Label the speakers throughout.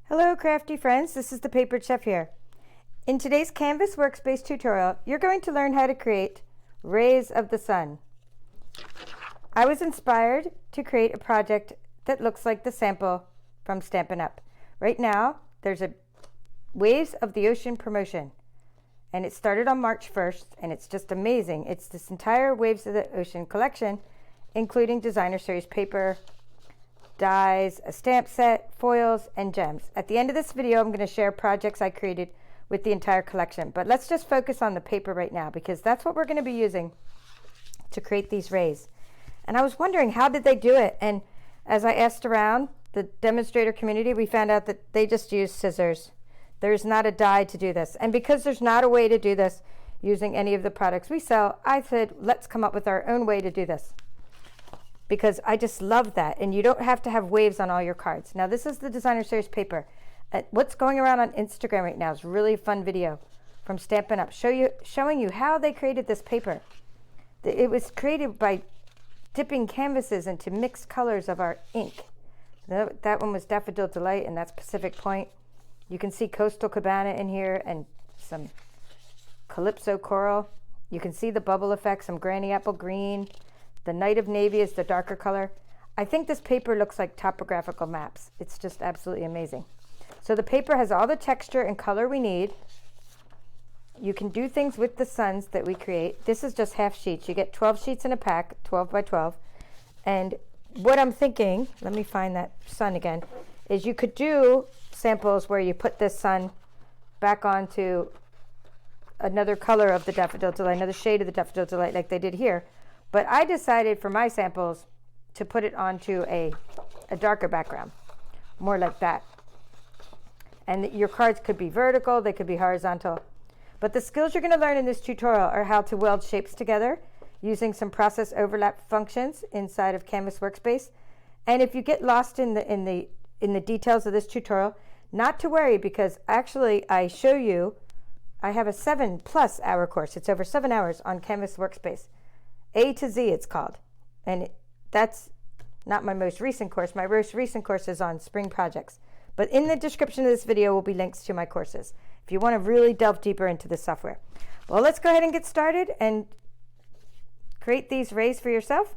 Speaker 1: Hello crafty friends, this is the Papered Chef here. In today's Canvas Workspace tutorial, you're going to learn how to create rays of the sun. I was inspired to create a project that looks like the sample from Stampin' Up. Right now, there's a Waves of the Ocean promotion, and it started on March 1st, and it's just amazing. It's this entire Waves of the Ocean collection, including designer series paper, dies, a stamp set, foils, and gems. At the end of this video, I'm going to share projects I created with the entire collection. But let's just focus on the paper right now, because that's what we're going to be using to create these rays. And I was wondering, how did they do it? And as I asked around the demonstrator community, we found out that they just used scissors. There's not a die to do this. And because there's not a way to do this using any of the products we sell, I said, let's come up with our own way to do this, because I just love that. And you don't have to have waves on all your cards. Now, this is the designer series paper. What's going around on Instagram right now is a really fun video from Stampin' Up, showing you how they created this paper. It was created by dipping canvases into mixed colors of our ink. That one was Daffodil Delight, and that's Pacific Point. You can see Coastal Cabana in here and some Calypso Coral. You can see the bubble effect, some Granny Apple Green. The Night of Navy is the darker color. I think this paper looks like topographical maps. It's just absolutely amazing. So the paper has all the texture and color we need. You can do things with the suns that we create. This is just half sheets. You get 12 sheets in a pack, 12 by 12. And what I'm thinking, let me find that sun again, is you could do samples where you put this sun back onto another color of the Daffodil Delight, another shade of the Daffodil Delight like they did here. But I decided for my samples to put it onto a darker background, more like that. And your cards could be vertical, they could be horizontal. But the skills you're going to learn in this tutorial are how to weld shapes together using some process overlap functions inside of Canvas Workspace. And if you get lost in the details of this tutorial, not to worry, because actually I show you, I have a 7+ hour course. It's over 7 hours on Canvas Workspace. A to Z it's called, and that's not my most recent course. My most recent course is on spring projects, but in the description of this video will be links to my courses if you want to really delve deeper into the software. Well, let's go ahead and get started and create these rays for yourself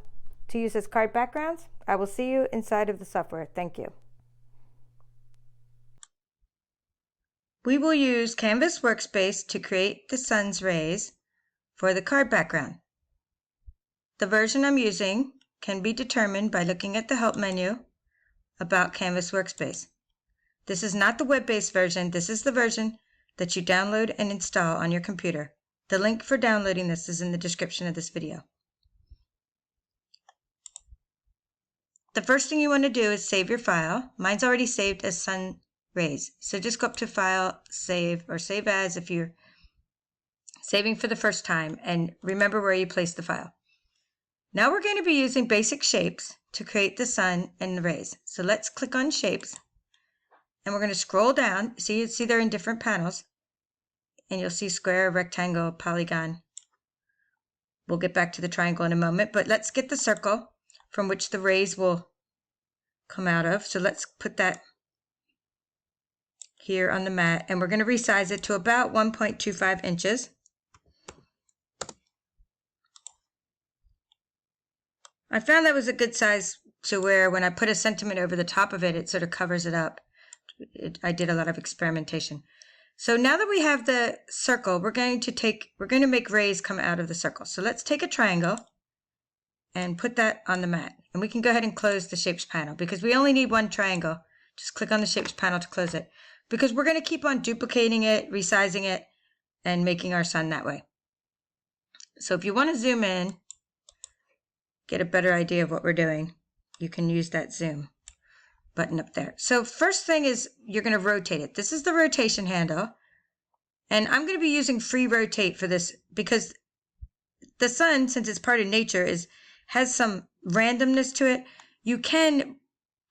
Speaker 1: to use as card backgrounds. I will see you inside of the software. Thank you. We will use Canvas Workspace to create the sun's rays for the card background. The version I'm using can be determined by looking at the Help menu about Canvas Workspace. This is not the web-based version. This is the version that you download and install on your computer. The link for downloading this is in the description of this video. The first thing you want to do is save your file. Mine's already saved as Sun Rays. So just go up to File, Save, or Save As if you're saving for the first time, and remember where you place the file. Now we're going to be using basic shapes to create the sun and the rays. So let's click on Shapes, and we're going to scroll down. See they're in different panels, and you'll see square, rectangle, polygon. We'll get back to the triangle in a moment, but let's get the circle from which the rays will come out of. So let's put that here on the mat, and we're going to resize it to about 1.25 inches. I found that was a good size to where when I put a sentiment over the top of it, it sort of covers it up. I did a lot of experimentation. So now that we have the circle, we're going to make rays come out of the circle. So let's take a triangle and put that on the mat. And we can go ahead and close the Shapes panel because we only need one triangle. Just click on the Shapes panel to close it, because we're going to keep on duplicating it, resizing it, and making our sun that way. So if you want to zoom in, get a better idea of what we're doing, you can use that zoom button up there. So first thing is you're going to rotate it. This is the rotation handle, and I'm going to be using free rotate for this because the sun, since it's part of nature, has some randomness to it. You can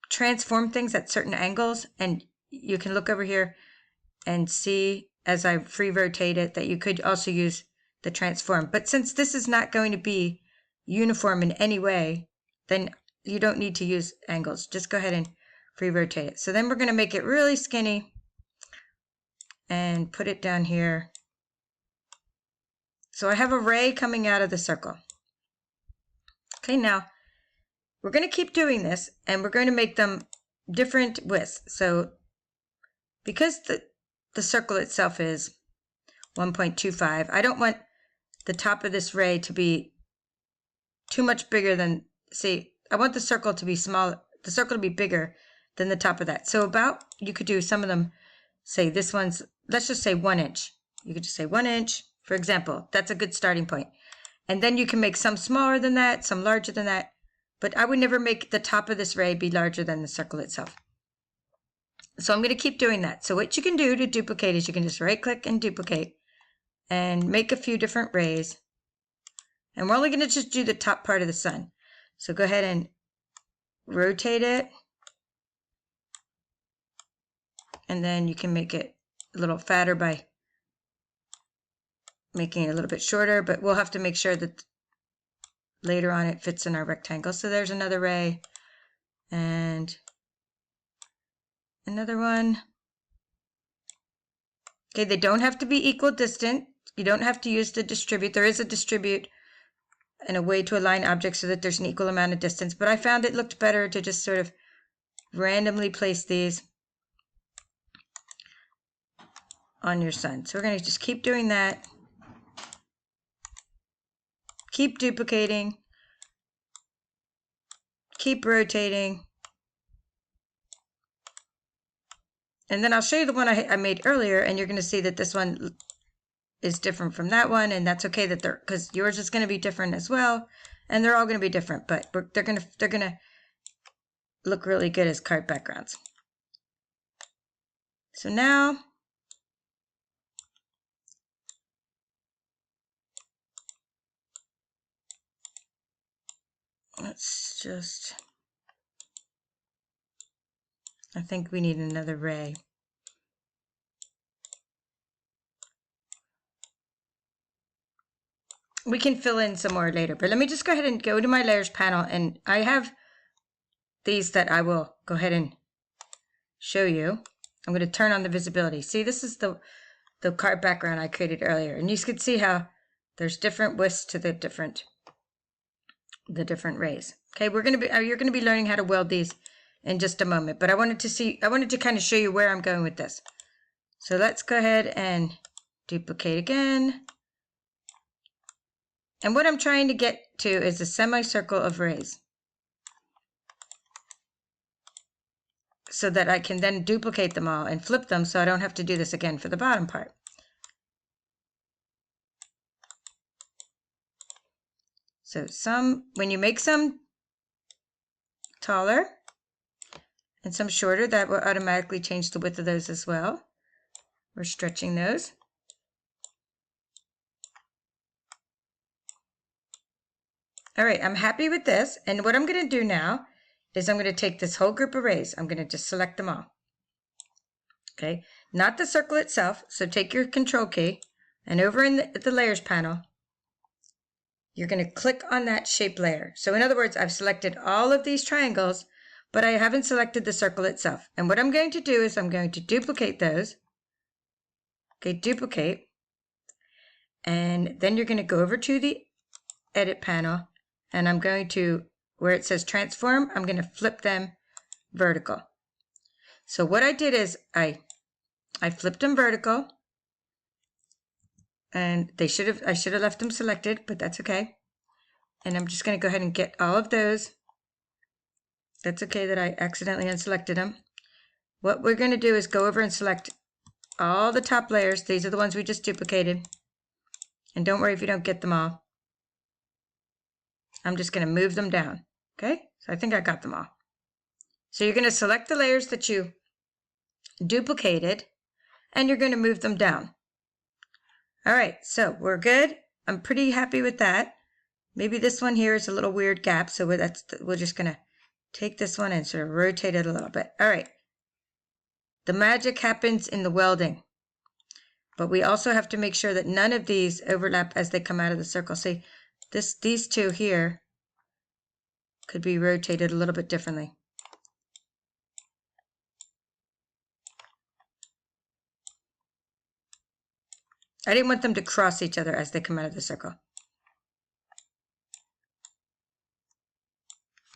Speaker 1: transform things at certain angles, and you can look over here and see as I free rotate it that you could also use the transform. But since this is not going to be uniform in any way, then you don't need to use angles. Just go ahead and free rotate it. So then we're going to make it really skinny and put it down here. So I have a ray coming out of the circle. Okay, now we're going to keep doing this, and we're going to make them different widths. So because the circle itself is 1.25, I don't want the top of this ray to be too much bigger than, see, I want the circle to be small, the circle to be bigger than the top of that. So about, you could do some of them, say this one's, let's just say 1 inch. You could just say 1 inch, for example. That's a good starting point. And then you can make some smaller than that, some larger than that. But I would never make the top of this ray be larger than the circle itself. So I'm going to keep doing that. So what you can do to duplicate is you can just right click and duplicate and make a few different rays. And we're only going to just do the top part of the sun. So go ahead and rotate it. And then you can make it a little fatter by making it a little bit shorter, but we'll have to make sure that later on it fits in our rectangle. So there's another ray and another one. Okay, they don't have to be equal distant. You don't have to use the distribute. There is a distribute and a way to align objects so that there's an equal amount of distance, but I found it looked better to just sort of randomly place these on your sun. So we're going to just keep doing that. Keep duplicating. Keep rotating. And then I'll show you the one I made earlier, and you're going to see that this one is different from that one, and that's okay that they're, because yours is going to be different as well, and they're all going to be different, but they're going to look really good as card backgrounds. So now let's just, I think we need another ray. We can fill in some more later, but let me just go ahead and go to my layers panel, and I have these that I will go ahead and show you. I'm going to turn on the visibility. See, this is the card background I created earlier, and you can see how there's different widths to the different rays. Okay, you're going to be learning how to weld these in just a moment, but I wanted to kind of show you where I'm going with this. So let's go ahead and duplicate again. And what I'm trying to get to is a semicircle of rays, so that I can then duplicate them all and flip them so I don't have to do this again for the bottom part. So when you make some taller and some shorter, that will automatically change the width of those as well. We're stretching those. All right, I'm happy with this. And what I'm going to do now is I'm going to take this whole group of rays. I'm going to just select them all. Okay, not the circle itself. So take your control key, and over in the layers panel, you're going to click on that shape layer. So in other words, I've selected all of these triangles, but I haven't selected the circle itself. And what I'm going to do is I'm going to duplicate those. Okay, duplicate. And then you're going to go over to the edit panel, and I'm going to, where it says transform, I'm going to flip them vertical. So what I did is I flipped them vertical, and I should have left them selected, but that's okay. And I'm just going to go ahead and get all of those. That's okay that I accidentally unselected them. What we're going to do is go over and select all the top layers. These are the ones we just duplicated. And don't worry if you don't get them all. I'm just going to move them down. Okay, so I think I got them all. So you're going to select the layers that you duplicated, and you're going to move them down. All right, so we're good. I'm pretty happy with that. Maybe this one here is a little weird gap, so we're just going to take this one and sort of rotate it a little bit. All right. The magic happens in the welding, but we also have to make sure that none of these overlap as they come out of the circle. See, these two here could be rotated a little bit differently. I didn't want them to cross each other as they come out of the circle.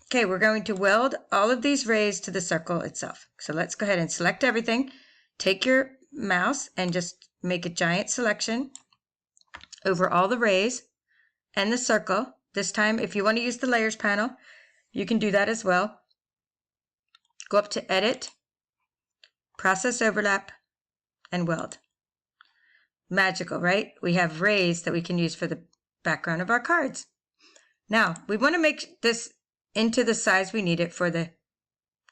Speaker 1: Okay, we're going to weld all of these rays to the circle itself. So let's go ahead and select everything. Take your mouse and just make a giant selection over all the rays and the circle. This time, if you want to use the layers panel, you can do that as well. Go up to Edit, Process Overlap, and Weld. Magical, right? We have rays that we can use for the background of our cards. Now, we want to make this into the size we need it for the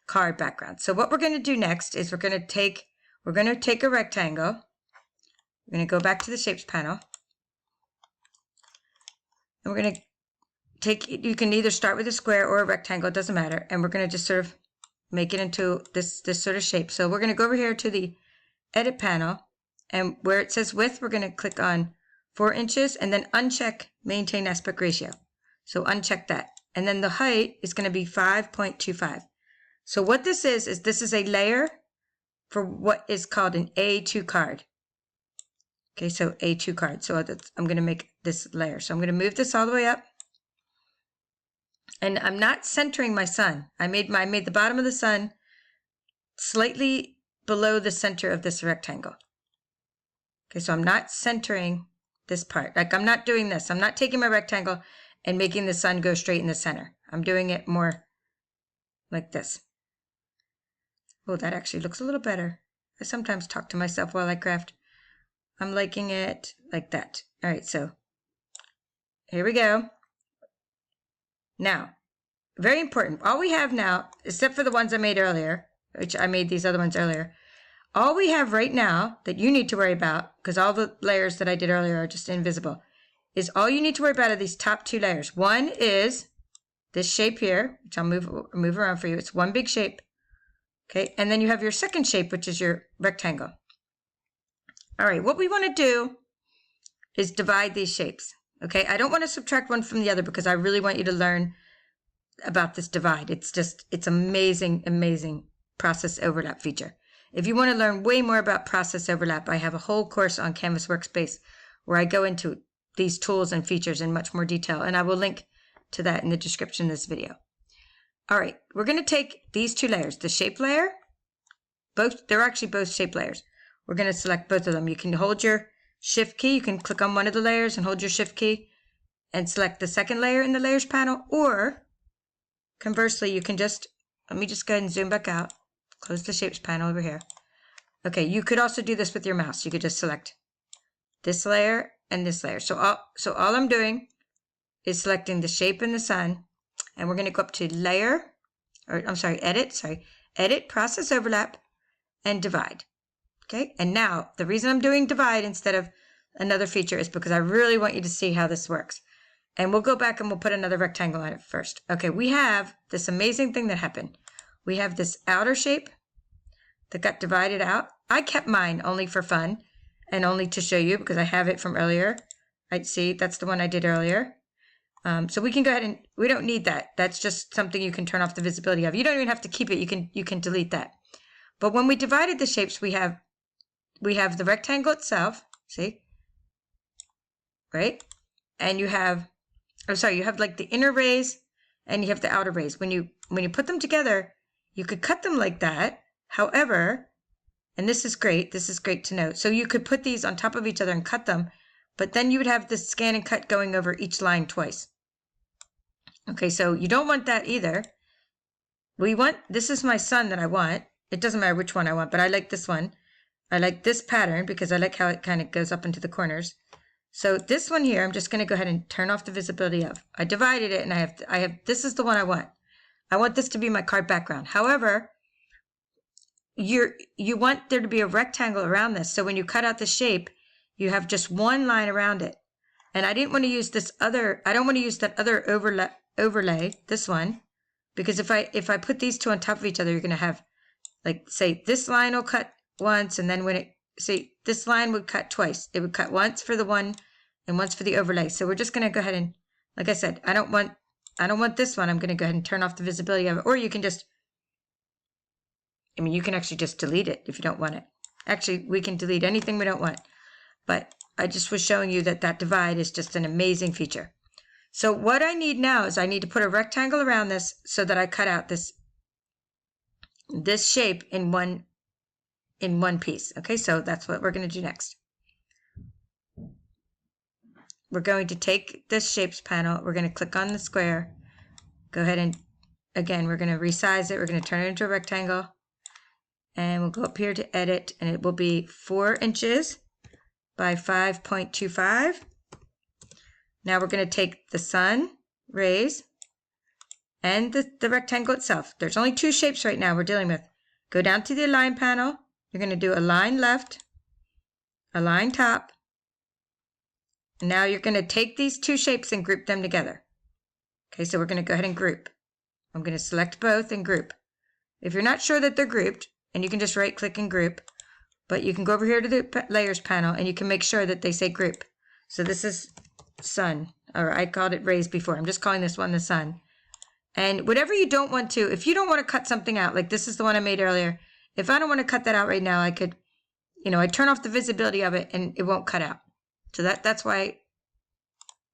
Speaker 1: card background. So what we're going to do next is we're going to take a rectangle. We're going to go back to the Shapes panel. And we're going to take, you can either start with a square or a rectangle, it doesn't matter. And we're going to just sort of make it into this sort of shape. So we're going to go over here to the Edit panel. And where it says width, we're going to click on 4 inches and then uncheck Maintain Aspect Ratio. So uncheck that. And then the height is going to be 5.25. So what this is this is a layer for what is called an A2 card. Okay, so A2 card. So I'm going to make this layer. So I'm going to move this all the way up. And I'm not centering my sun. I made the bottom of the sun slightly below the center of this rectangle. Okay, so I'm not centering this part. Like I'm not doing this. I'm not taking my rectangle and making the sun go straight in the center. I'm doing it more like this. Oh, that actually looks a little better. I sometimes talk to myself while I craft. I'm liking it like that. All right, so here we go. Now, very important. All we have now, except for the ones I made earlier, which I made these other ones earlier, all we have right now that you need to worry about, because all the layers that I did earlier are just invisible, is all you need to worry about are these top 2 layers. One is this shape here, which I'll move around for you. It's one big shape. Okay, and then you have your second shape, which is your rectangle. All right, what we want to do is divide these shapes. Okay, I don't want to subtract one from the other because I really want you to learn about this divide. It's amazing, amazing process overlap feature. If you want to learn way more about process overlap, I have a whole course on Canvas Workspace where I go into these tools and features in much more detail, and I will link to that in the description of this video. All right, we're going to take these 2 layers, the shape layer, they're actually both shape layers. We're going to select both of them. You can hold your Shift key, you can click on one of the layers and hold your Shift key and select the second layer in the Layers panel, or conversely, you can just, let me just go ahead and zoom back out, close the Shapes panel over here. Okay, you could also do this with your mouse. You could just select this layer and this layer. So all I'm doing is selecting the shape and the sun, and we're going to go up to Edit, Process Overlap, and Divide. Okay, and now the reason I'm doing divide instead of another feature is because I really want you to see how this works. And we'll go back and we'll put another rectangle on it first. Okay, we have this amazing thing that happened. We have this outer shape that got divided out. I kept mine only for fun and only to show you because I have it from earlier. I'd see that's the one I did earlier. So we can go ahead and we don't need that. That's just something you can turn off the visibility of. You don't even have to keep it. You can delete that. But when we divided the shapes, we have the rectangle itself, see? Right? And you have like the inner rays and you have the outer rays. When you put them together, you could cut them like that. However, and this is great to note. So you could put these on top of each other and cut them, but then you would have the scan and cut going over each line twice. Okay, so you don't want that either. This is my sun that I want. It doesn't matter which one I want, but I like this one. I like this pattern because I like how it kind of goes up into the corners. So this one here, I'm just going to go ahead and turn off the visibility of. I divided it and I have, this is the one I want. I want this to be my card background. However, you want there to be a rectangle around this. So when you cut out the shape, you have just one line around it. And I didn't want to use I don't want to use that other overlay, this one, because if I put these 2 on top of each other, you're going to have, like, say this line will cut once, and then this line would cut twice. It would cut once for the one and once for the overlay. So we're just going to go ahead and, like I said, I don't want this one. I'm going to go ahead and turn off the visibility of it. Or you can just, you can actually just delete it if you don't want it. Actually, we can delete anything we don't want. But I just was showing you that that divide is just an amazing feature. So what I need now is I need to put a rectangle around this so that I cut out this shape in one piece. Okay, so that's what we're going to do next. We're going to take this shapes panel. We're going to click on the square. Go ahead and, again, we're going to resize it. We're going to turn it into a rectangle. And we'll go up here to edit, and it will be 4 inches by 5.25. Now we're going to take the sun rays and the rectangle itself. There's only 2 shapes right now we're dealing with. Go down to the align panel. You're going to do align left, align top. And now you're going to take these 2 shapes and group them together. Okay, so we're going to go ahead and group. I'm going to select both and group. If you're not sure that they're grouped, and you can just right click and group, but you can go over here to the layers panel and you can make sure that they say group. So this is sun, or I called it rays before. I'm just calling this one the sun. And whatever you don't want to, if you don't want to cut something out, like this is the one I made earlier, if I don't want to cut that out right now, I could, I turn off the visibility of it and it won't cut out. So that's why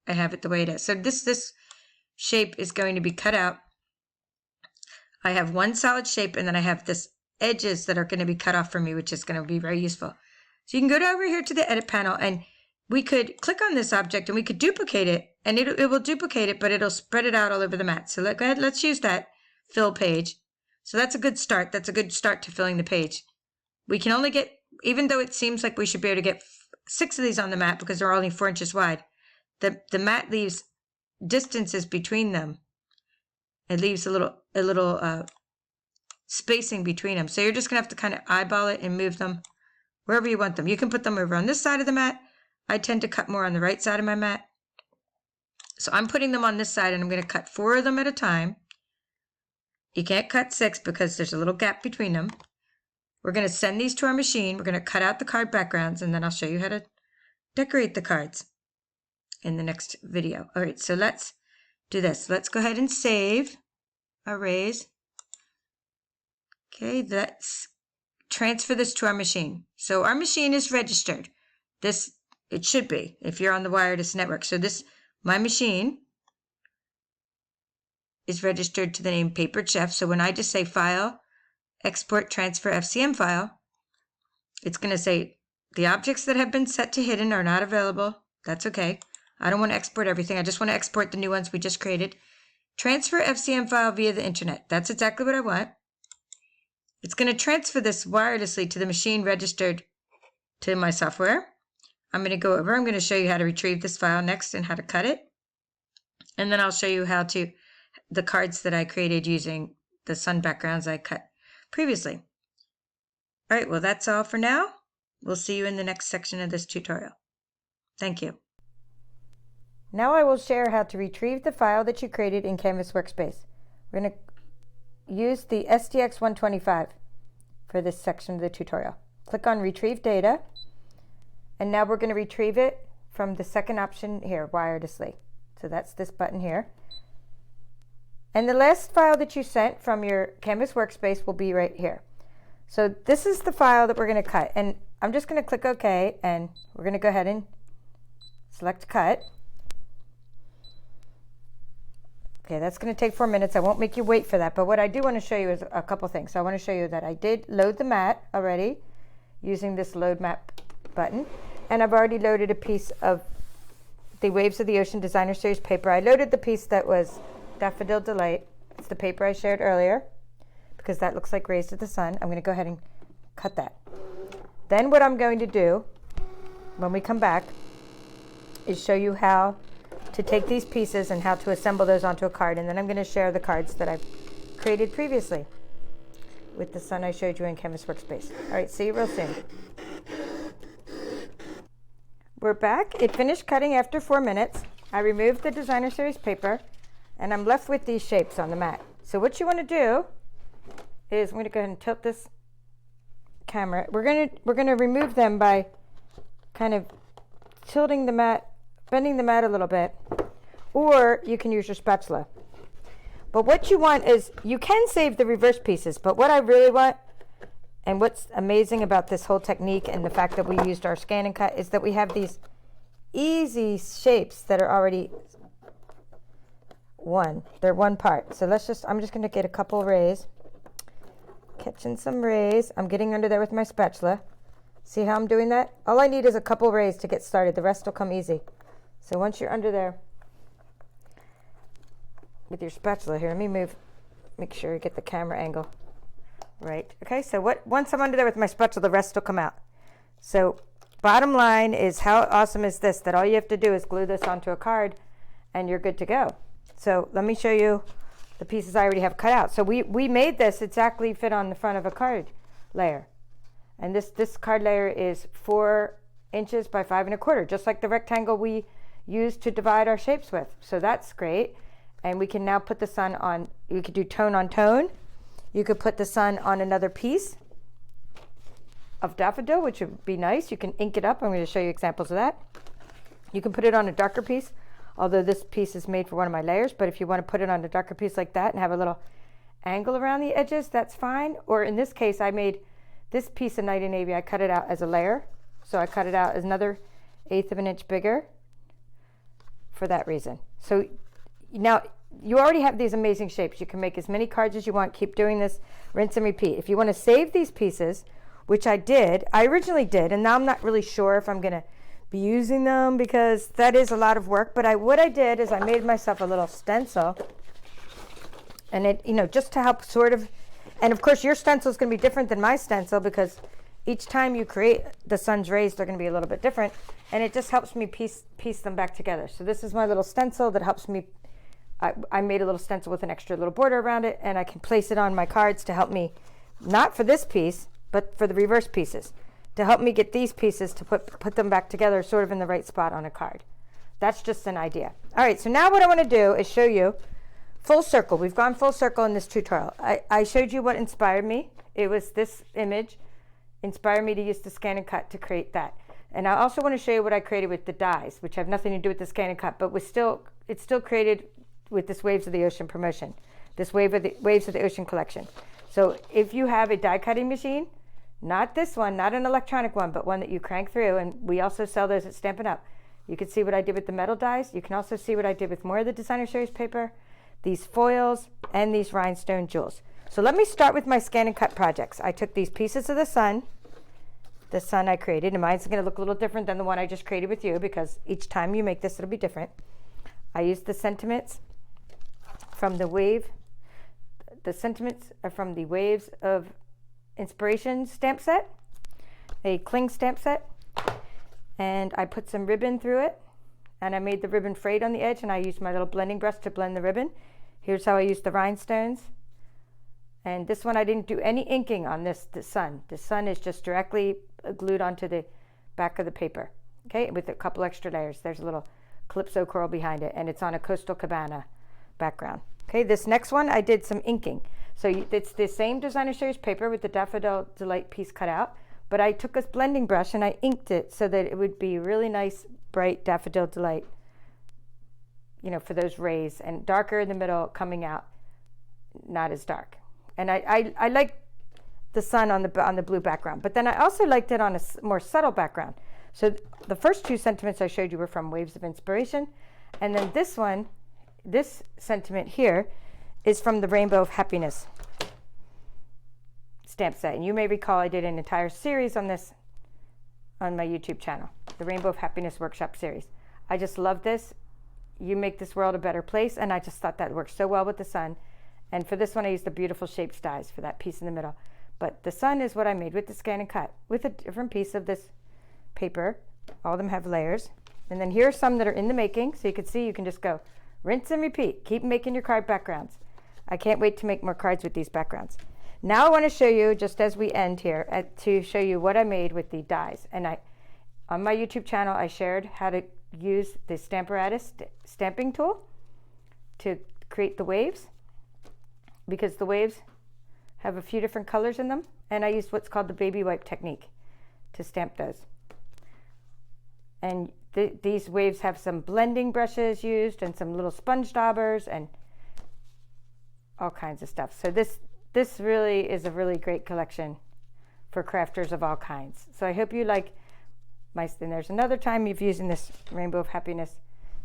Speaker 1: I have it the way it is. So this shape is going to be cut out. I have one solid shape, and then I have this edges that are going to be cut off for me, which is going to be very useful. So you can go over here to the edit panel, and we could click on this object and we could duplicate it, and it will duplicate it, but it'll spread it out all over the mat. So go ahead, let's use that fill page. So that's a good start. That's a good start to filling the page. We can only get, even though it seems like we should be able to get 6 of these on the mat because they're only 4 inches wide, the mat leaves distances between them. It leaves a little spacing between them. So you're just going to have to kind of eyeball it and move them wherever you want them. You can put them over on this side of the mat. I tend to cut more on the right side of my mat. So I'm putting them on this side, and I'm going to cut 4 of them at a time. You can't cut 6 because there's a little gap between them. We're going to send these to our machine. We're going to cut out the card backgrounds, and then I'll show you how to decorate the cards in the next video. All right, so let's do this. Let's go ahead and save our rays. Okay, let's transfer this to our machine. So our machine is registered. It should be if you're on the wireless network. So my machine is registered to the name Paper Chef. So when I just say File, Export, Transfer FCM File, it's going to say the objects that have been set to hidden are not available. That's okay. I don't want to export everything. I just want to export the new ones we just created. Transfer FCM file via the internet. That's exactly what I want. It's going to transfer this wirelessly to the machine registered to my software. I'm going to go over. I'm going to show you how to retrieve this file next and how to cut it. And then I'll show you how to, the cards that I created using the sun backgrounds I cut previously. All right, well, that's all for now. We'll see you in the next section of this tutorial. Thank you. Now I will share how to retrieve the file that you created in Canvas Workspace. We're going to use the SDX125 for this section of the tutorial. Click on Retrieve Data, and now we're going to retrieve it from the second option here, wirelessly. So that's this button here. And the last file that you sent from your Canvas Workspace will be right here. So this is the file that we're going to cut, and I'm just going to click OK, and we're going to go ahead and select Cut. Okay, that's going to take 4 minutes. I won't make you wait for that, but what I do want to show you is a couple things. So I want to show you that I did load the mat already using this Load Map button, and I've already loaded a piece of the Waves of the Ocean Designer Series paper. I loaded the piece that was Daffodil Delight. It's the paper I shared earlier because that looks like Rays to the Sun. I'm going to go ahead and cut that. Then what I'm going to do when we come back is show you how to take these pieces and how to assemble those onto a card, and then I'm going to share the cards that I've created previously with the sun I showed you in Canvas Workspace. All right, see you real soon. We're back. It finished cutting after 4 minutes. I removed the Designer Series paper, and I'm left with these shapes on the mat. So what you want to do is I'm going to go ahead and tilt this camera. We're going to remove them by kind of tilting the mat, bending the mat a little bit, or you can use your spatula. But what you want is, you can save the reverse pieces, but what I really want, and what's amazing about this whole technique and the fact that we used our ScanNCut, is that we have these easy shapes that are already they're one part. So I'm just going to get a couple rays, catching some rays. I'm getting under there with my spatula. See how I'm doing that? All I need is a couple rays to get started. The rest will come easy. So once you're under there with your spatula here, let me make sure you get the camera angle right. Okay, so once I'm under there with my spatula, the rest will come out. So bottom line is, how awesome is this, that all you have to do is glue this onto a card and you're good to go. So let me show you the pieces I already have cut out. So we made this exactly fit on the front of a card layer. And this card layer is 4 inches by 5 1/4, just like the rectangle we used to divide our shapes with. So that's great. And we can now put the sun on, you could do tone on tone. You could put the sun on another piece of daffodil, which would be nice. You can ink it up. I'm going to show you examples of that. You can put it on a darker piece, although this piece is made for one of my layers. But if you want to put it on a darker piece like that and have a little angle around the edges, that's fine. Or in this case, I made this piece of Night and Navy, I cut it out as a layer. So I cut it out as another 1/8 of an inch bigger for that reason. So now you already have these amazing shapes. You can make as many cards as you want. Keep doing this, rinse and repeat. If you want to save these pieces, which I originally did, and now I'm not really sure if I'm going to be using them because that is a lot of work. But what I did is I made myself a little stencil, and it, just to help sort of, and of course your stencil is going to be different than my stencil because each time you create the sun's rays, they're going to be a little bit different, and it just helps me piece them back together. So this is my little stencil that helps me. I made a little stencil with an extra little border around it, and I can place it on my cards to help me, not for this piece, but for the reverse pieces, to help me get these pieces to put them back together sort of in the right spot on a card. That's just an idea. All right, so now what I want to do is show you full circle. We've gone full circle in this tutorial. I showed you what inspired me. It was this image inspired me to use the ScanNCut to create that. And I also want to show you what I created with the dies, which have nothing to do with the ScanNCut, but it's still created with this Waves of the Ocean promotion, this Waves of the Ocean collection. So if you have a die cutting machine, not this one, not an electronic one, but one that you crank through, and we also sell those at Stampin' Up. You can see what I did with the metal dies. You can also see what I did with more of the designer series paper, these foils, and these rhinestone jewels. So let me start with my ScanNCut projects. I took these pieces of the sun I created, and mine's going to look a little different than the one I just created with you because each time you make this, it'll be different. I used the sentiments from the Waves of Inspiration stamp set, a cling stamp set, and I put some ribbon through it, and I made the ribbon frayed on the edge, and I used my little blending brush to blend the ribbon. Here's how I used the rhinestones. And this one I didn't do any inking on the sun. The sun is just directly glued onto the back of the paper, okay, with a couple extra layers. There's a little calypso coral behind it, and it's on a Coastal Cabana background. Okay, this next one I did some inking. So it's the same designer series paper with the Daffodil Delight piece cut out, but I took a blending brush and I inked it so that it would be really nice, bright Daffodil Delight, for those rays, and darker in the middle, coming out not as dark. And I like the sun on the blue background, but then I also liked it on a more subtle background. So the first 2 sentiments I showed you were from Waves of Inspiration, and then this sentiment here is from the Rainbow of Happiness stamp set. And you may recall I did an entire series on this on my YouTube channel, the Rainbow of Happiness Workshop series. I just love this. You make this world a better place, and I just thought that worked so well with the sun. And for this one, I used the beautiful shaped dies for that piece in the middle. But the sun is what I made with the ScanNCut, with a different piece of this paper. All of them have layers. And then here are some that are in the making, so you can see you can just go rinse and repeat. Keep making your card backgrounds. I can't wait to make more cards with these backgrounds. Now I want to show you, just as we end here, to show you what I made with the dies. And on my YouTube channel, I shared how to use the Stamparatus stamping tool to create the waves, because the waves have a few different colors in them, and I used what's called the baby wipe technique to stamp those. And these waves have some blending brushes used and some little sponge daubers and all kinds of stuff. So this really is a really great collection for crafters of all kinds. So I hope you like And there's another time you've using this Rainbow of Happiness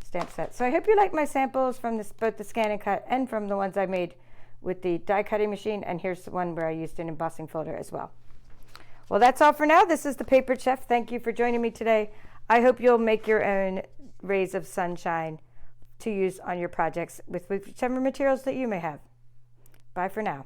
Speaker 1: stamp set. So I hope you like my samples from both the ScanNCut and from the ones I made with the die cutting machine. And here's the one where I used an embossing folder as well. Well, that's all for now. This is the Paper Chef. Thank you for joining me today. I hope you'll make your own rays of sunshine to use on your projects with whichever materials that you may have. Bye for now.